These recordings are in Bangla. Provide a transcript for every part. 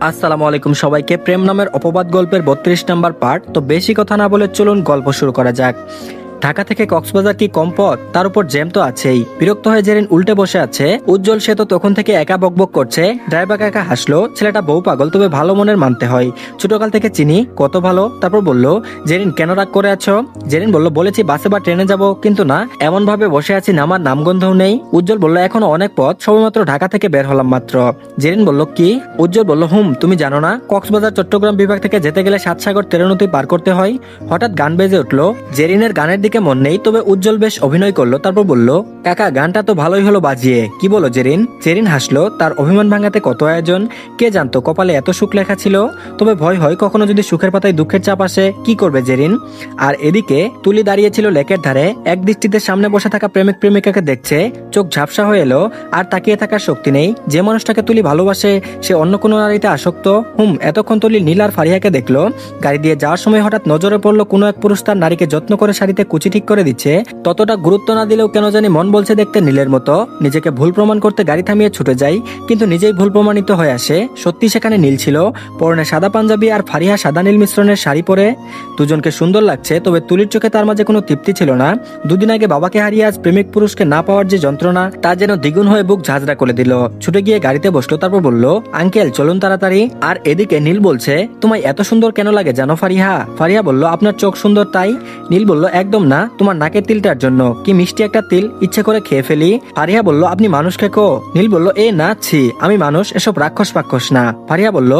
আসসালামু আলাইকুম সবাইকে। প্রেম নামের অপবাদ গল্পের 32 নম্বর পার্ট। তো বেশি কথা না বলে চলুন গল্প শুরু করা যাক। ঢাকা থেকে কক্সবাজার কি কম পথ? তার উপর জ্যাম তো আছেই। বিরক্ত হয়ে জেরিন উল্টে বসে আছে। উজ্জ্বল সে তো তখন থেকে একা বকবক করছে। ড্রাইভার কাকা হাসলো, ছেলেটা বউ পাগল, তবে ভালো মনের মানতে হয়। ছোটকাল থেকে চিনি, কত ভালো। তারপর বলল, জেরিন কেন রাগ করে আছো? জেরিন বলল, বলেছি বাসে বা ট্রেনে যাব, কিন্তু না, এমন ভাবে বসে আছি নামার নামগন্ধও নেই। উজ্জ্বল বলল, এখনো অনেক পথ, সবেমাত্র ঢাকা থেকে বের হলাম মাত্র। জেরিন বলল, কি? উজ্জ্বল বলল, তুমি জানো না, কক্সবাজার চট্টগ্রাম বিভাগ থেকে যেতে গেলে 7 সাগর 13 নদী পার করতে হয়। হঠাৎ গান বেজে উঠলো। জেরিনের গানের দিকে মন নেই, তবে উজ্জ্বল বেশ অভিনয় করলো। তারপর বলল, কাকা গানটা তো ভালোই হলো বাজিয়ে। কি বলো জেরিন? জেরিন হাসলো। তার অভিমান ভাঙাতে কত আয়োজন। কে জানতো কপালে এত সুখ লেখা ছিল। তবে ভয় হয় কখনো যদি সুখের পাতায় দুঃখের চাপ আসে, কি করবে জেরিন? আর এদিকে তুলি দাঁড়িয়েছিল লেকের ধারে, এক দৃষ্টিতে সামনে বসে থাকা প্রেমিক প্রেমিকাকে দেখছে। চোখ ঝাপসা হয়ে এলো, আর তাকিয়ে থাকার শক্তি নেই। যে মানুষটাকে তুলি ভালোবাসে সে অন্য কোনো নারীতে আসক্ত। এতক্ষণ তুলি নীল আর ফারিয়াকে দেখলো। গাড়ি দিয়ে যাওয়ার সময় হঠাৎ নজরে পড়লো কোনো এক পুরুষ তার নারীকে যত্ন করে শাড়িতে কুচি ঠিক করে দিচ্ছে। ততটা গুরুত্ব না দিলেও কেন জানি মন বলছে দেখতে নীলের মতো। নিজেকে ভুল প্রমাণ করতে গাড়ি থামিয়ে ছুটে যায়, কিন্তু নিজেই ভুল প্রমাণিত হয়ে আসে। সত্যি সেখানে নীল ছিল, পরনে সাদা পাঞ্জাবি আর ফারিয়া সাদা নীল মিশ্রণের শাড়ি পরে। দুজনকে সুন্দর লাগছে, তবে তুলির চোখে তার মাঝে কোনো তৃপ্তি ছিল না। দুদিন আগে বাবাকে হারিয়ে আজ প্রেমিক পুরুষকে না পাওয়ার যে যন্ত্রণা, তা যেন দ্বিগুণ হয়ে বুক ঝাঁঝরা করে দিল। ছুটে গিয়ে গাড়িতে বসলো, তারপর বলল, আঙ্কেল চলুন তাড়াতাড়ি। আর এদিকে নীল বলছে, তোমায় এত সুন্দর কেন লাগে জানো ফারিহা? ফারিয়া বলল, আপনার চোখ সুন্দর তাই। নীল বলল, একদম না, তোমার নাকের তিলটার জন্য। কি মিষ্টি একটা তিল, ইচ্ছে করে খেয়ে ফেলি। ফারিয়া বলল, আপনি মানুষ খেকো? নীল বলল, এ না, ছি, আমি মানুষ, এসব রাক্ষস পাক্ষস না। ফারিয়া বলল,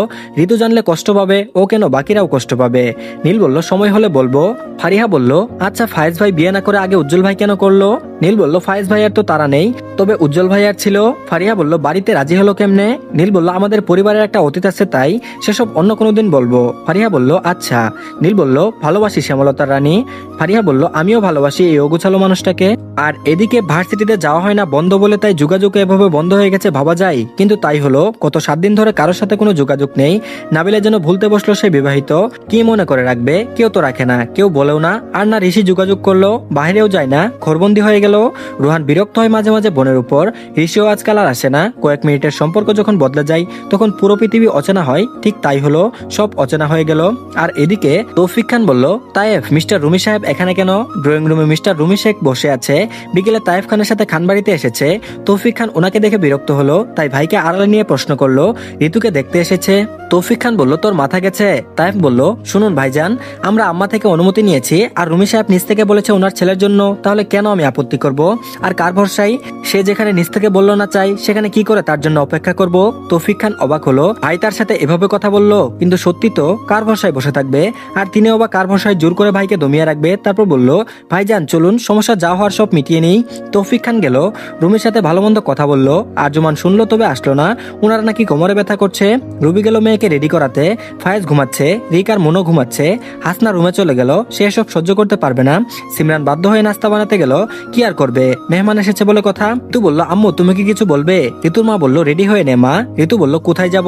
ঋতু জানলে কষ্ট পাবে, ও কেন বাকিরাও কষ্ট পাবে। নীল বলল, সময় হলে বলবো। ফারিহা বলল, আচ্ছা ফায়েজ ভাই বিয়ে না করে আগে উজ্জ্বল ভাই কেন করলো? নীল বলল, ফায়েজ ভাইয়ার তো তারা নেই, তবে উজ্জ্বল ভাইয়ার ছিল। ফারিয়া বলল, বাড়িতে রাজি হলো কেমনে? নীল বলল, আমাদের পরিবারের একটা অতীত আছে তাই, সেসব অন্য কোনো দিন বলবো। ফারিয়া বলল, আচ্ছা। নীল বলল, ভালোবাসি শ্যামলতার রানী। ফারিয়া বলল, আমিও ভালোবাসি এই অগোছালো মানুষটাকে। আর এদিকে ভার্সিটিতে যাওয়া হয় না বন্ধ বলে তাই যোগাযোগ এভাবে বন্ধ হয়ে গেছে ভাবা যায়, কিন্তু তাই হলো। গত 7 দিন ধরে কারোর সাথে কোনো যোগাযোগ নেই। নাবিলা যেন ভুলতে বসলো সে বিবাহিত। কি মনে করে রাখবে? কেউ তো রাখে না, কেউ বলেও না। আর না ঋষি যোগাযোগ করলো, বাহিরেও যায় না, ঘরবন্দি হয়ে গেল। রোহান বিরক্ত হয় মাঝে মাঝে বোনের উপর। ঋষিও আজকাল আর আসে না। কয়েক মিনিটের সম্পর্ক যখন বদলে যায় তখন পুরো পৃথিবী অচেনা হয়, ঠিক তাই হলো, সব অচেনা হয়ে গেল। আর এদিকে তৌফিক খান বলল, তায়েফ মিস্টার রুমি সাহেব এখানে কেন? ড্রয়িং রুমে মিস্টার রুমি শেখ বসে আছে। বিকেলে তায়েফ খানের সাথে খানবাড়িতে এসেছে। তৌফিক খান ওনাকে দেখে বিরক্ত হলো, তাই ভাইকে আড়ালে নিয়ে প্রশ্ন করলো, ঋতুকে দেখতে এসেছে। তৌফিক খান বলল, তোর মাথা গেছে? তায়েফ বলল, শুনুন ভাইজান, আমরা আম্মা থেকে অনুমতি নিয়েছি, আর রুমি সাহেব নিজ থেকে বলেছে ওনার ছেলের জন্য, তাহলে কেন আমি আপত্তি করব? আর কার ভরসায়? সে যেখানে নিজ থেকে বললো না চাই, সেখানে কি করে তার জন্য অপেক্ষা করব? তৌফিক খান অবাক হলো, ভাই তার সাথে এভাবে কথা বললো, কিন্তু সত্যি তো কার ভরসায় বসে থাকবে? আর তিনিও বা কার ভরসায় জোর করে ভাইকে দমিয়ে রাখবে? তারপর বলল, ভাইজান চলুন, সমস্যা যা হওয়ার সব মিটিয়ে নেই। তৌফিক খান গেল, রুমির সাথে ভালো মন্দ কথা বললো। আরজুমান শুনলো, তবে আসলো না। ওনারা নাকি কোমরে ব্যথা করছে। রুবি গেল মেয়েকে রেডি করাতে। ফায়েজ ঘুমাচ্ছে, রিক আর মনো ঘুমাচ্ছে। হাসনা রুমে চলে গেল, সে এসব সহ্য করতে পারবে না। সিমরান বাধ্য হয়ে নাস্তা বানাতে গেল। কি আর করবে, মেহমান এসেছে বলে কথা। ঋতু বলল, আম্মু তুমি কি কিছু বলবে? ঋতুর মা বলল, রেডি হয়ে নে মা। ঋতু বলল, কোথায় যাব?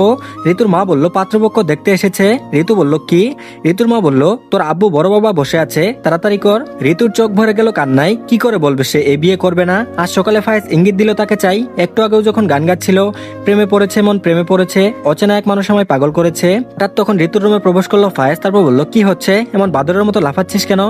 ঋতুর মা বলল, পাত্রপক্ষ দেখতে এসেছে। ঋতু বলল, কি? ঋতুর মা বলল, তোর আব্বু বড় বাবা বসে আছে, তাড়াতাড়ি কর। ঋতুর চোখ ভরে গেল কান্নায়। কি করে বলবে সে এই বিয়ে করবে না? আজ সকালে ফায়েজ ইঙ্গিত দিল তাকে চাই। একটু আগেও যখন গান গাচ্ছিল, প্রেমে পড়েছে মন, প্রেমে পড়েছে, অচেনা এক মানুষ আমায় পাগল করেছে। হঠাৎ তখন ঋতুর রুমে প্রবেশ করলো ফায়েজ। তারপর বলল, কি হচ্ছে? এমন বাদরের মতো লাফাচ্ছিস কেন?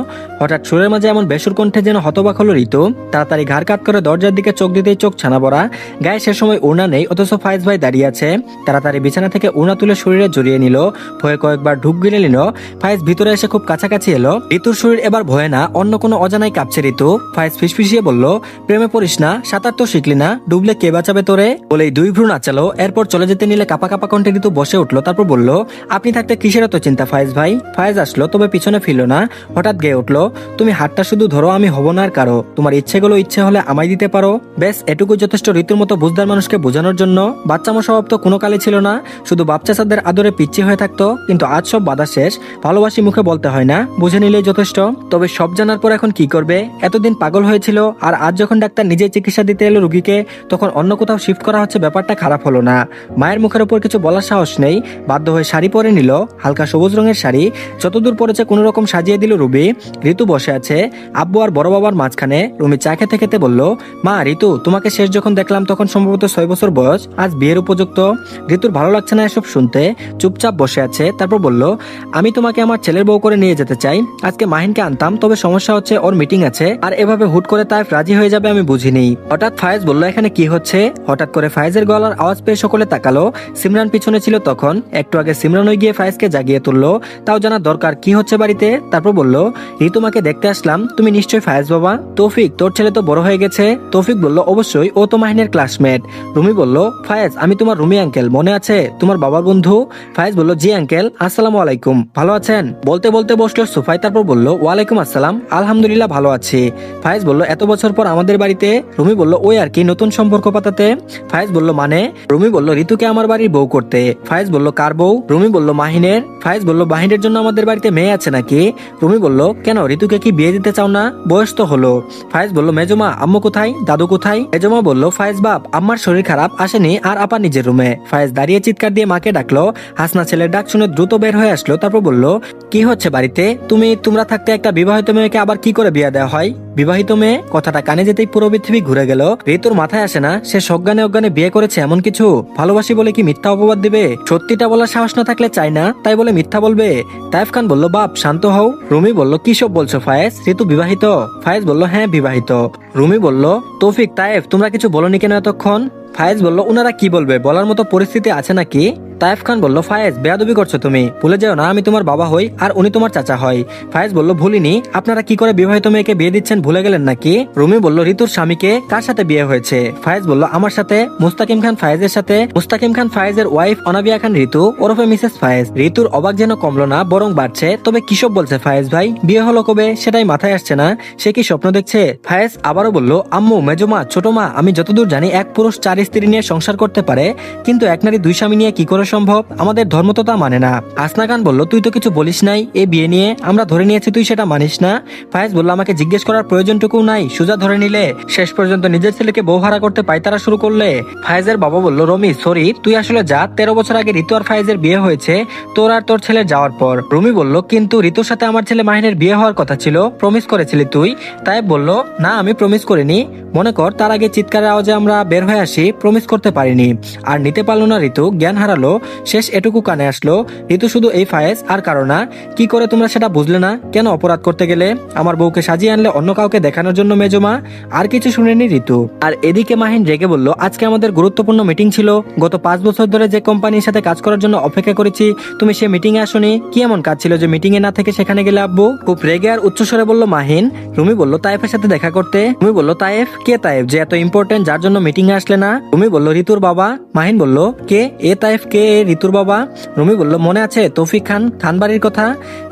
হঠাৎ সুরের মাঝে এমন বেসুর কণ্ঠে যেন হতবাক হলো ঋতু। তাড়াতাড়ি ঘাড় কাত করে দরজার দিকে চোখ দিতেই চোখ ছানা পড়া। গায়ে সে সময় ওড়না নেই, অথচ ফায়েজ ভাই দাঁড়িয়ে আছে। তাড়াতাড়ি বিছানা থেকে ওড়না তুলে শরীরে জড়িয়ে নিল। ভয়ে কয়েকবার ঢুক গিলে নিল। ফায়েজ ভিতরে এসে খুব কাছাকাছি এলো। ঋতুর শরীর এবার ভয়ে না, অন্য কোনো অজানাই কাঁপছে ঋতু। ফায়েজ ফিসফিসিয়ে বলল, প্রেমে পড়িস না, সাঁতার তো শিখলি না, ডুবলে কে বাঁচাবে তোরে? বলেই 2 ভ্রু নাচালো। এরপর চলে যেতে নিলে কাপা কাপা কণ্ঠে ঋতু বসে উঠলো। তারপর বলল, আপনি থাকতে কিসের এত চিন্তা ফায়েজ ভাই? ফায়েজ আসলো, তবে পিছনে ফিরল না। হঠাৎ গেয়ে উঠলো, তুমি হাতটা শুধু ধরো, আমি হব না আর কারো। তোমার ইচ্ছেগুলো ইচ্ছে হলে আমায় দিতে পারো, বেশ এটুকু যথেষ্ট ঋতুর মতো বুঝদার মানুষকে বোঝানোর জন্য। বাচ্চামো স্বভাব তো কোনো কালে ছিল না, শুধু বাচ্চাদের আদরে পিচ্ছি হয়ে থাকতো। কিন্তু আজ সব বাধা শেষ, ভালোবাসি মুখে বলতে হয় না, বুঝে নিলেই যথেষ্ট। তবে সব জানার পর এখন কি করবে? এতদিন পাগল হয়েছিল, আর আজ যখন ডাক্তার নিজেই চিকিৎসা দিতে এলো রুগীকে, তখন অন্য কোথাও শিফট করা হচ্ছে, ব্যাপারটা খারাপ হলো না। মায়ের মুখের উপর কিছু বলার সাহস নেই, বাধ্য হয়ে শাড়ি পরে নিল, হালকা সবুজ রঙের শাড়ি। যতদূর পড়েছে কোনো রকম সাজিয়ে দিল রুবি। ঋতু বসে আছে আব্বু আর বড় বাবার মাঝখানে। রুমি চা খেতে খেতে বলল, মা ঋতু, তোমাকে শেষ যখন দেখলাম তখন সম্ভবত 6 বছর বয়স, আজ বিয়ের উপযুক্ত। ঋতুর ভালো লাগছে না এসব শুনতে, চুপচাপ বসে আছে। তারপর বলল, আমি তোমাকে আমার ছেলের বউ করে নিয়ে যেতে চাই। আজকে মাহিনকে আনতাম, তবে সমস্যা হচ্ছে ওর মিটিং আছে, আর এভাবে হুট করে তাইফ রাজি হয়ে যাবে আমি বুঝিনি। হঠাৎ ফায়েজ বলল, এখানে কি হচ্ছে? হঠাৎ করে ফায়েজের গলার আওয়াজ পেয়ে সকলে তাকালো। সিমরান পিছনে ছিল তখন। একটু আগে সিমরান ওই গিয়ে ফায়েজকে জাগিয়ে তুললো, তাও জানা দরকার কি হচ্ছে বাড়িতে। তারপর বলল, ঋতুমাকে দেখতে আসলাম, তুমি নিশ্চয়ই ফায়েজ বাবা। তৌফিক, তোর ছেলে তো বড় হয়ে গেছে। তৌফিক বলল, অবশ্যই, ও তো মাহিনের ক্লাসমেট। রুমি বলল, ফায়েজ, আমি তোমার রুমি আঙ্কেল, মনে আছে? তোমার বাবার বন্ধু। ফায়েজ বলল, জি আঙ্কেল, আসসালামু আলাইকুম, ভালো আছেন? বলতে বলতে বসলো সোফায়। তারপর বলল, ওয়ালাইকুম আসসালাম, আলহামদুলিল্লাহ ভালো আছি। ফায়েজ বলল, এত বছর পর আমাদের বাড়িতে? রুমি বলল, ওই আর কি, নতুন সম্পর্ক পাতাতে। ফায়েজ বলল, মানে? রুমি বলল, ঋতুকে আমার বাড়ির বউ করতে। ফায়েজ বলল, কার বউ? রুমি বলল, মাহিনের। ফায়েজ বলল, মাহিনের জন্য আমাদের বাড়িতে মেয়ে আছে নাকি? রুমি বলল, কেন, ঋতুকে কি বিয়ে দিতে চাও না? বয়স তো হলো। ফায়েজ বলল, মেজমা, আম্মু কোথায়, দাদু কোথায়? মেজমা বলল, ফায়েজ বাপ, আম্মার শরীর খারাপ, আসেনি, আর আপা নিজের রুমে। ফায়েজ দাঁড়িয়ে চিৎকার দিয়ে মাকে ডাকলো। হাসনা ছেলের ডাক শুনে দ্রুত বের হয়ে আসলো। তারপর বলল, কি হচ্ছে বাড়িতে? তোমরা থাকতে একটা বিবাহিত মেয়েকে আবার কি করে বিয়ে দেওয়া হয়? বিবাহিত মেয়ে কথাটা কানে যেতেই পুরো পৃথিবী ঘুরে গেল। ঋতুর মাথায় আসে না সে সজ্ঞানে অজ্ঞানে বিয়ে করেছে এমন কিছু। ভালোবাসি বলে কি মিথ্যা অপবাদ দিবে? সত্যিটা বলার সাহস না থাকলে চাই না, তাই বলে মিথ্যা বলবে? তাইফ খান বলল, বাপ শান্ত হও। রুমি বলল, কি সব বলছো ফায়েজ? ঋতু বিবাহিত? ফায়েজ বলল, হ্যাঁ বিবাহিত। রুমি বলল, তৌফিক, তাইফ, তোমরা কিছু বলনি কেন এতক্ষণ? ফায়েজ বলল, উনারা কি বলবে, বলার মতো পরিস্থিতি আছে নাকি? তাইফ খান বলল, ফায়েজ, বেয়াদবি করছো তুমি, ভুলে যাও না আমি তোমার বাবা হই আর উনি তোমার চাচা হয়। ফায়েজ বলল, ভুলিনি। আপনারা কি করে বিবাহিত মেয়েকে বিয়ে দিচ্ছেন ভুলে গেলেন নাকি? রুমি বলল, ঋতুর স্বামীকে কার সাথে বিয়ে হয়েছে? ফায়েজ বলল, আমার সাথে, মুস্তাকিম খান ফায়েজের সাথে। মুস্তাকিম খান ফায়েজের ওয়াইফ অনাবিয়া খান ঋতু ওরফে মিসেস ফায়েজ। ঋতুর অবাক যেন কমলো না, বরং বাড়ছে। তবে কিসব বলছে ফায়েজ ভাই? বিয়ে হলো কবে সেটাই মাথায় আসছে না। সে কি স্বপ্ন দেখছে? ফায়েজ আবারও বলল, আম্মু, মেজমা, ছোট মা, আমি যতদূর জানি এক পুরুষ 4 স্ত্রী নিয়ে সংসার করতে পারে, কিন্তু এক নারী 2 স্বামী নিয়ে কি করে সম্ভব? আমাদের ধর্ম তো তা মানে না। হাসনা খান বলল, তুই তো কিছু বলিস নাই এই বিয়ে নিয়ে, আমরা ধরে নিয়েছি তুই সেটা মানিস না। ফায়েজ বলল, আমাকে জিজ্ঞেস করার প্রয়োজনটুকু নাই, সোজা ধরে নিলে। শেষ পর্যন্ত নিজের ছেলেকে বউ ভাড়া করতে পায়তারা শুরু করলে। ফায়েজের বাবা বলল, রমি সরি, তুই আসলে যা। 13 বছর আগে ঋতু আর ফায়েজের বিয়ে হয়েছে তোর আর তোর ছেলের যাওয়ার পর। রুমি বলল, কিন্তু ঋতুর সাথে আমার ছেলে মাহিনের বিয়ে হওয়ার কথা ছিল, প্রমিস করেছিলি তুই। তাই বলল, না আমি প্রমিস করিনি। মনে কর তার আগে চিৎকারের আওয়াজে আমরা বের হয়ে আসি, প্রমিস করতে পারিনি। আর নিতে পারলো না ঋতু, জ্ঞান হারালো। শেষ এটুকু কানে আসলো, ঋতু শুধু এই ফায়েজ আর কারো না। কি করে তোমরা সেটা বুঝলে না? কেন অপরাধ করতে গেলে? আমার বউকে সাজিয়ে আনলে অন্য কাউকে দেখানোর জন্য মেজমা? আর কিছু শুনেনি ঋতু। আর এদিকে মাহিন রেগে বলল, আজকে আমাদের গুরুত্বপূর্ণ মিটিং ছিল, গত 5 বছর ধরে যে কোম্পানির সাথে কাজ করার জন্য অপেক্ষা করেছি, তুমি সে মিটিং এ আসোনি। কি এমন কাজ ছিল যে মিটিং এ না থেকে সেখানে গেলে আব্বু? খুব রেগে আর উচ্চস্বরে বলল মাহিন। রুমি বলল, তাইফের সাথে দেখা করতে। রুমি বলল, তাইফ? কে তাইফ যে এত ইম্পর্টেন্ট যার জন্য মিটিং এ আসলে না? রুমি বলল, ঋতুর বাবা। মাহিন বলল, কে এ তাইফ, কে এ ঋতুর বাবা? রুমি বলল, মনে আছে তৌফিক খান, খান বাড়ির কথা?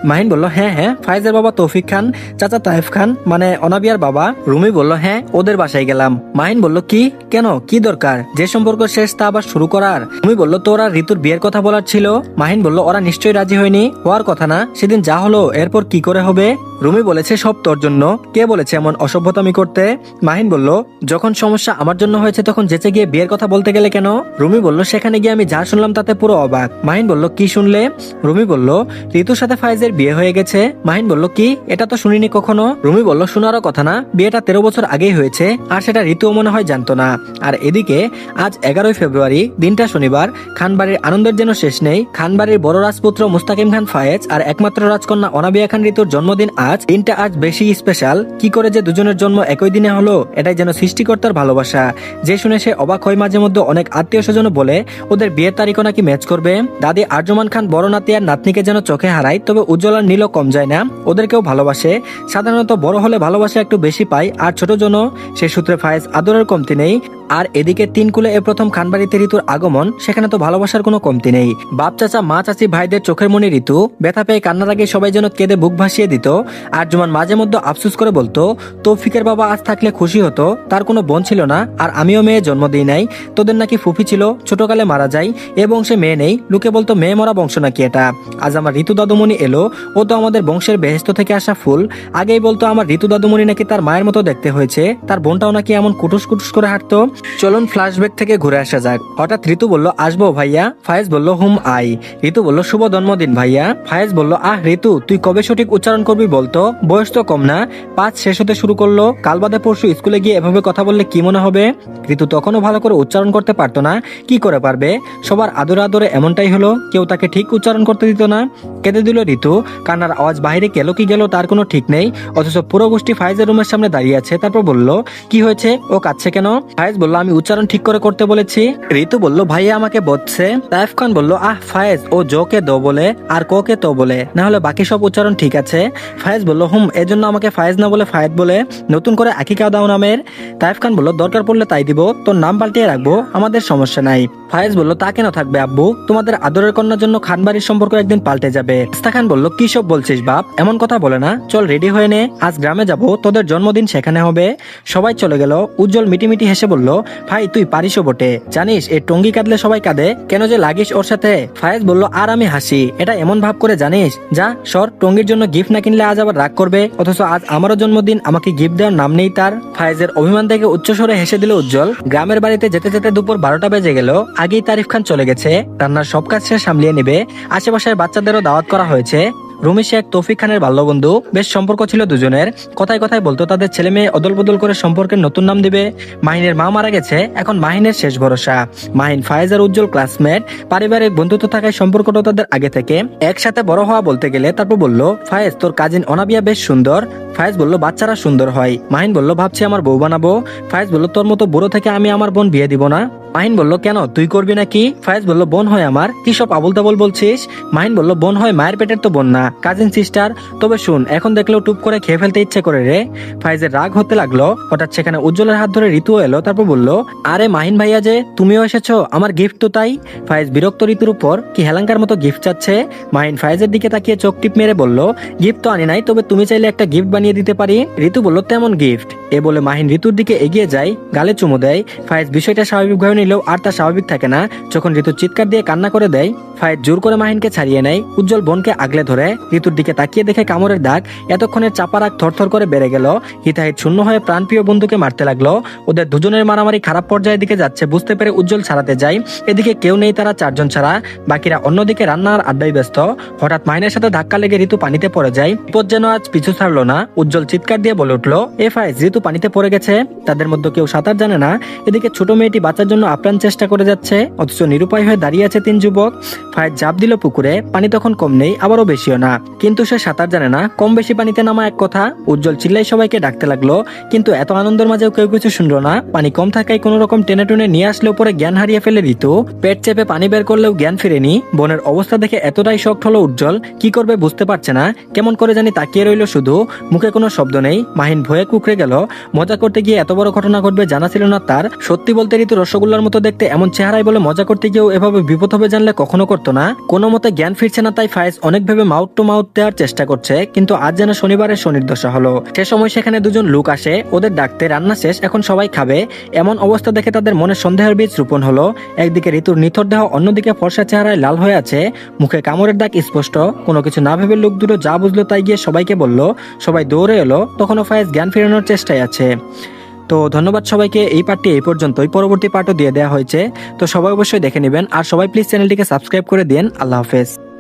মাহিন বলল, হ্যাঁ হ্যাঁ, ফায়েজের বাবা তৌফিক খান, চাচা তাইফ খান, মানে অনাবিয়ার বাবা। রুমি বলল, হ্যাঁ ওদের বাসায় গেলাম। মাহিন বলল, কি, কেন, কি দরকার যে সম্পর্ক শেষ তা আবার শুরু করার? রুমি বলল, তোর আর ঋতুর বিয়ের কথা বলার ছিল। মাহিন বলল, ওরা নিশ্চয়ই রাজি হয়নি, হওয়ার কথা না, সেদিন যা হলো এরপর কি করে হবে? রুমি বলেছে, সব তোর জন্য। কে বলেছে এমন অসভ্যতামি করতে? মাহিন বলল, যখন সমস্যা আমার জন্য হয়েছে তখন যেচে গিয়ে বিয়ের কথা বলতে গেলে কেন? রুমি বলল, সেখানে গিয়ে আমি যা শুনলাম তাতে পুরো অবাক। মাহিন বলল, কি শুনলে? রুমি বলল, ঋতুর সাথে ফায়েজের বিয়ে হয়ে গেছে। মাহিন বলল, কি, এটা তো শুনিনি কখনো। রুমি বলল, শোনারও কথা না, বিয়েটা 13 বছর আগেই হয়েছে, আর সেটা ঋতুও মনে হয় জানতো না। আর এদিকে আজ 11 ফেব্রুয়ারি, দিনটা শনিবার। খানবাড়ির আনন্দের যেন শেষ নেই। খানবাড়ির বড় রাজপুত্র মুস্তাকিম খান ফায়েজ আর একমাত্র রাজকন্যা অনাবিয়া খান ঋতুর জন্মদিন আজ। দিনটা আজ বেশি স্পেশাল। কি করে যে দুজনের জন্ম একই দিনে হলো, এটাই যেন সৃষ্টিকর্তার ভালোবাসা। যে শুনে সে অবাক হয়। মাঝে মধ্যে অনেক আত্মীয় স্বজন বলে ওদের বিয়ের তারিখও নাকি ম্যাচ করবে। দাদি আরজমান খান বড় নাতি আর নাতনিকে যেন চোখে হারায়, তবে উজ্জ্বল আর নীলও কম যায় না, ওদেরকেও ভালোবাসে। সাধারণত বড় হলে ভালোবাসা একটু বেশি পায়, আর ছোট জন সে সূত্রে ফায়েজ আদরের কমতি নেই। আর এদিকে 3 কুলে এ প্রথম খানবাড়িতে ঋতুর আগমন, সেখানে তো ভালোবাসার কোনো কমতি নেই। বাপ চাচা মা চাচি ভাইদের চোখের মনি ঋতু। ব্যথা পেয়ে কান্নার আগে সবাই যেন কেঁদে বুক ভাসিয়ে দিত। আর জুমান মাঝে মধ্যে আফসোস করে বলতো, তৌফিকের বাবা আজ থাকলে খুশি হতো, তার কোনো বোন ছিল না, আর আমিও মেয়ে জন্ম দিই নাই। তোদের নাকি ফুফি ছিল, ছোটকালে মারা যায়, এ বংশে মেয়ে নেই। লোকে বলতো মেয়ে মরা বংশ নাকি এটা। আজ আমার ঋতু দাদুমণি এলো, ও তো আমাদের বংশের বেহেস্ত থেকে আসা ফুল। আগেই বলতো আমার ঋতু দাদুমণি নাকি তার মায়ের মতো দেখতে হয়েছে, তার বোনটাও নাকি এমন কুটুস কুটুস করে হাঁটতো। চলুন ফ্ল্যাশব্যাক থেকে ঘুরে আসা যাক। হঠাৎ ঋতু বলল আসবো ভাইয়া, ফায়েজ বলল হুম আই। ঋতু বলল শুভ জন্মদিন ভাইয়া। ফায়েজ বলল আহ ঋতু, তুই কবে সঠিক উচ্চারণ করবি বলতো, বয়স তো কম না, 5 শেষ হতে শুরু করলো, কাল বাদে পরশু স্কুলে গিয়ে এভাবে কথা বললে কি মনে হবে। ঋতু তখনও ভালো করে উচ্চারণ করতে পারতো না, কি করে পারবে, সবার আদরে আদরে এমনটাই হলো, কেউ তাকে ঠিক উচ্চারণ করতে দিত না। কেঁদে দিল ঋতু, কান্নার আওয়াজ বাইরে গেল কি গেল তার কোনো ঠিক নেই, অথচ পুরো গোষ্ঠী ফায়েজের রুমের সামনে দাঁড়িয়ে আছে। তারপর বলল কি হয়েছে, ও কাঁদছে কেন? ফায়েজ বলল আমি উচ্চারণ ঠিক করে করতে বলেছি। ঋতু বলল ভাইয়া আমাকে বলছে। তাইফ খান বলল আহ ফায়েজ, ও জোকে দো বলে আর কোকে তো বলে, না হলে বাকি সব উচ্চারণ ঠিক আছে। ফায়েজ বলল হুম, এজন্য আমাকে ফায়েজ না বলে ফায়েদ বলে, নতুন করে আকিকা দাও নামের। তাইফ খান বলল দরকার পড়লে তাই দিব, তোর নাম পাল্টিয়ে রাখবো, আমাদের সমস্যা নাই। ফায়েজ বলল তা কেন থাকবে আব্বু, তোমাদের আদরের কন্যার জন্য খানবাড়ির সম্পর্ক একদিন পাল্টে যাবে। ইস্তা খান বলল কি সব বলছিস বাপ, এমন কথা বলে না, চল রেডি হয়ে নে, আজ গ্রামে যাব, তোদের জন্মদিন সেখানে হবে। সবাই চলে গেল। উজ্জ্বল মিটিমিটি হেসে বলল ভাই তুই পারিসও বটে, জানিস এই টঙ্গি কাঁদলে সবাই কাঁদে, কেন যে লাগিস ওর সাথে। ফায়েজ বলল আর আমি হাসি, এটা এমন ভাব করে জানিস, যা সর, টঙ্গির জন্য গিফট না কিনলে আজ আবার রাগ করবে, অথচ আজ আমারও জন্মদিন, আমাকে গিফট দেওয়ার নাম নেই তার। ফায়েজের অভিমান থেকে উচ্চস্বরে হেসে দিল উজ্জ্বল। গ্রামের বাড়িতে যেতে যেতে দুপুর 12টা বেজে গেল। আগেই তারিফ খান চলে গেছে, রান্নার সব কাজ সে সামলিয়ে নেবে। আশেপাশের বাচ্চাদেরও দাওয়াত করা হয়েছে। রুমি শেখ তৌফিক খানের বাল্যবন্ধু, বেশ সম্পর্ক ছিল দুজনের, কথায় কথায় বলতো তাদের ছেলে মেয়ে অদল বদল করে সম্পর্কের নতুন নাম দিবে। মাহিনের মা মারা গেছে, এখন মাহিনের শেষ ভরসা। মাহিন ফায়েজ আর উজ্জ্বল ক্লাসমেট, পারিবারিক বন্ধুত্ব থাকায় সম্পর্কটা তাদের আগে থেকে। একসাথে বড় হওয়া বলতে গেলে। তারপর বলল ফায়েজ তোর কাজিন অনাবিয়া বেশ সুন্দর। ফায়েজ বলল বাচ্চারা সুন্দর হয়। মাহিন বলল ভাবছি আমার বউ বানাবো। ফায়েজ বলল তোর মতো বুড়ো থেকে আমি আমার বোন বিয়ে দিব না। মাহিন বলল কেন, তুই করবি নাকি? ফায়েজ বলল বোন হয় আমার, কি সব আবুল তাবুল বলছিস? মাহিন বলল বোন হয় মায়ের পেটের তো বোন না, কাজিন সিস্টার। তবে শুন, এখন দেখলেও টুপ করে খেয়ে ফেলতে ইচ্ছে করে রে। ফায়েজের রাগ হতে লাগলো। হঠাৎ সেখানে উজ্জ্বলের হাত ধরে ঋতু এলো। তারপর বলল আরে মাহিন ভাইয়া যে, তুমিও এসেছো, আমার গিফট তো তাই। ফায়েজ বিরক্ত ঋতুর উপর, কি হেলাঙ্কার মতো গিফট চাচ্ছে। মাহিন ফায়েজের দিকে তাকিয়ে চোখ টিপ মেরে বলল গিফট তো আনি নাই, তবে তুমি চাইলে একটা গিফট বানিয়ে দিতে পারি। ঋতু বলল তেমন গিফট? এ বলে মাহিন ঋতুর দিকে এগিয়ে যায়, গালে চুমু দেয়। ফায়েজ বিষয়টা স্বাভাবিকভাবে নিলেও আর তা স্বাভাবিক থাকে না যখন ঋতু চিৎকার দিয়ে কান্না করে দেয়। ফায়েজ জোর করে মাহিনকে ছাড়িয়ে নেয়। উজ্জ্বল বোনকে আগলে ধরে। ঋতুর দিকে তাকিয়ে দেখে কামড়ের দাগ, এতক্ষণের চাপা রাগ থরথর করে বেড়ে গেল। হিতাহিত শূন্য হয়ে প্রাণপ্রিয় বন্ধুকে মারতে লাগলো। ওদের দুজনের মারামারি খারাপ পর্যায়ের দিকে যাচ্ছে বুঝতে পেরে উজ্জ্বল ছাড়াতে যায়। এদিকে কেউ নেই, তারা 4 জন ছাড়া, বাকিরা অন্যদিকে রান্না আর আড্ডায় ব্যস্ত। হঠাৎ মাহিনের সাথে ধাক্কা লেগে ঋতু পানিতে পড়ে যায়। বিপদ যেন আজ পিছু ছাড়লো না। উজ্জ্বল চিৎকার দিয়ে বলে উঠলো এ ফায়েজ, ঋতু পানিতে পড়ে গেছে। তাদের মধ্যে কেউ সাঁতার জানে না। এদিকে ছোট মেয়েটি বাঁচার জন্য আপ্রাণ চেষ্টা করে যাচ্ছে, অথচ নিরুপায় হয়ে দাঁড়িয়ে আছে 3 যুবক। ফায়েজ ঝাঁপ দিল পুকুরে। পানি তখন কম নেই, আবারও বেশিও না, কিন্তু সে সাঁতার জানে না। কম বেশি পানিতে নামা এক কথা। উজ্জ্বল চিল্লাই সবাইকে ডাকতে লাগলো, কিন্তু এত আনন্দের মাঝেও কেউ কিছু শুনলো না। পানি কম থাকায় কোন রকম টেনে টুনে নিয়ে আসলে উপরে জ্ঞান হারিয়ে ফেলে ঋতু। পেট চেপে পানি বের করলেও জ্ঞান ফিরেনি। বোনের অবস্থা দেখে এতটাই শক্ট হলো উজ্জ্বল, কি করবে বুঝতে পারছে না। কেমন করে জানি তাকিয়ে রইল শুধু, মুখে কোনো শব্দ নেই। মাহিন ভয়ে কুকড়ে গেল। মজা করতে গিয়ে এত বড় ঘটনা ঘটবে জানা ছিল না তার। সত্যি বলতে ঋতু রসগোল্লার মতো দেখতে, এমন চেহারায় বলে মজা করতে গিয়েও এভাবে বিপদ হবে জানলে কখনো করতো না। কোনো মতে জ্ঞান ফিরছে না, তাই ফায়েজ অনেক ভেবে মাউথ টু মাউথ দেওয়ার চেষ্টা করছে, কিন্তু আজ যেন শনিবারের শনির দশা হলো। সে সময় সেখানে 2 জন লোক আসে, ওদের ডাকতে রান্না শেষ, এখন সবাই খাবে। এমন অবস্থা দেখে তাদের মনে সন্দেহের বীজ রোপণ হলো। একদিকে ঋতুর নিথর দেহ, অন্যদিকে ফর্সা চেহারায় লাল হয়ে আছে, মুখে কামড়ের দাগ স্পষ্ট। কোনো কিছু না ভেবে লোক দুটো যা বুঝলো তাই গিয়ে সবাইকে বলল। সবাই দৌড়ে এলো, তখনও ফায়েজ জ্ঞান ফেরানোর চেষ্টায় আছে। তো ধন্যবাদ সবাইকে। এই পার্টটি এই পর্যন্তই, পরবর্তী পার্টও দিয়ে দেওয়া হয়েছে, তো সবাই অবশ্যই দেখে নেবেন। আর সবাই প্লিজ চ্যানেলটিকে সাবস্ক্রাইব করে দিন। আল্লাহ হাফেজ।